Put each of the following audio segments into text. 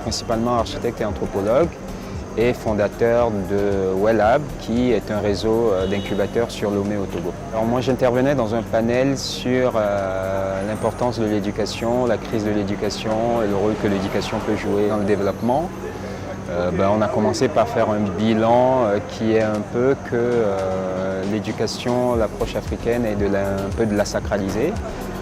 principalement architecte et anthropologue et fondateur de Wellab, qui est un réseau d'incubateurs sur Lomé au Togo. Alors moi j'intervenais dans un panel sur l'importance de l'éducation, la crise de l'éducation et le rôle que l'éducation peut jouer dans le développement. On a commencé par faire un bilan qui est un peu que l'éducation, l'approche africaine est un peu de la sacraliser,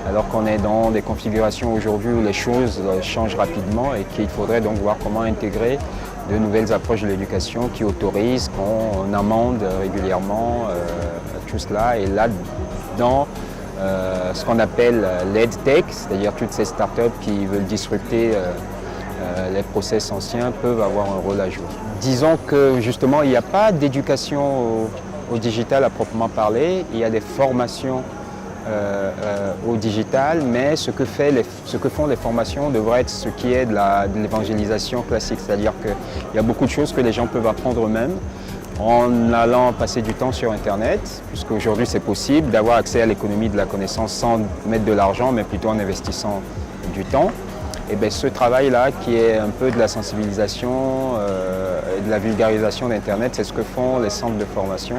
alors qu'on est dans des configurations aujourd'hui où les choses changent rapidement et qu'il faudrait donc voir comment intégrer de nouvelles approches de l'éducation qui autorisent qu'on amende régulièrement tout cela. Et là-dedans, ce qu'on appelle l'EdTech, c'est-à-dire toutes ces startups qui veulent disrupter les process anciens, peuvent avoir un rôle à jouer. Disons que justement, il n'y a pas d'éducation au digital à proprement parler, il y a des formations au digital, mais ce que font les formations devrait être ce qui est de l'évangélisation classique, c'est-à-dire qu'il y a beaucoup de choses que les gens peuvent apprendre eux-mêmes en allant passer du temps sur Internet, puisqu'aujourd'hui c'est possible d'avoir accès à l'économie de la connaissance sans mettre de l'argent, mais plutôt en investissant du temps. Et bien ce travail-là, qui est un peu de la sensibilisation et de la vulgarisation d'Internet, c'est ce que font les centres de formation,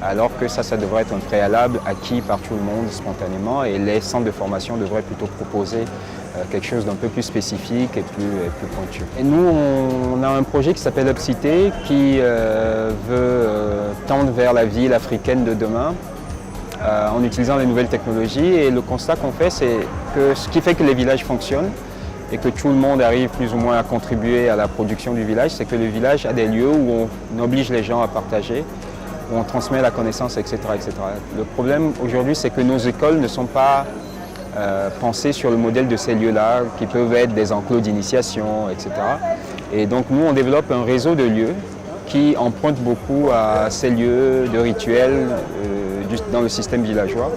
alors que ça devrait être un préalable acquis par tout le monde spontanément, et les centres de formation devraient plutôt proposer quelque chose d'un peu plus spécifique et plus pointu. Et nous, on a un projet qui s'appelle UpCité, qui veut tendre vers la ville africaine de demain, en utilisant les nouvelles technologies. Et le constat qu'on fait, c'est que ce qui fait que les villages fonctionnent, et que tout le monde arrive plus ou moins à contribuer à la production du village, c'est que le village a des lieux où on oblige les gens à partager, où on transmet la connaissance, etc. etc. Le problème aujourd'hui, c'est que nos écoles ne sont pas pensées sur le modèle de ces lieux-là, qui peuvent être des enclos d'initiation, etc. Et donc nous, on développe un réseau de lieux qui empruntent beaucoup à ces lieux de rituels dans le système villageois,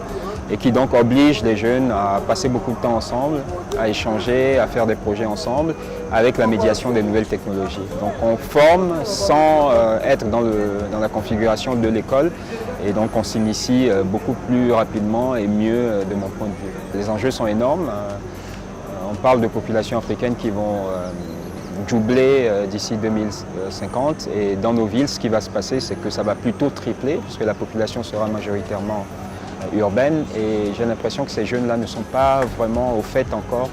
et qui donc oblige les jeunes à passer beaucoup de temps ensemble, à échanger, à faire des projets ensemble, avec la médiation des nouvelles technologies. Donc on forme sans être dans la configuration de l'école, et donc on s'initie beaucoup plus rapidement et mieux de mon point de vue. Les enjeux sont énormes. On parle de populations africaines qui vont doubler d'ici 2050, et dans nos villes, ce qui va se passer, c'est que ça va plutôt tripler, puisque la population sera majoritairement urbaine, et j'ai l'impression que ces jeunes-là ne sont pas vraiment au fait encore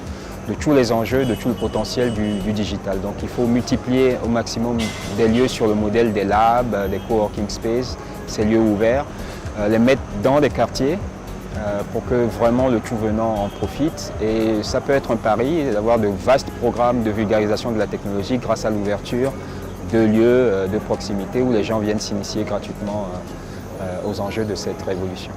de tous les enjeux, de tout le potentiel du digital. Donc il faut multiplier au maximum des lieux sur le modèle des labs, des coworking spaces, ces lieux ouverts, les mettre dans des quartiers pour que vraiment le tout venant en profite. Et ça peut être un pari d'avoir de vastes programmes de vulgarisation de la technologie grâce à l'ouverture de lieux de proximité où les gens viennent s'initier gratuitement aux enjeux de cette révolution.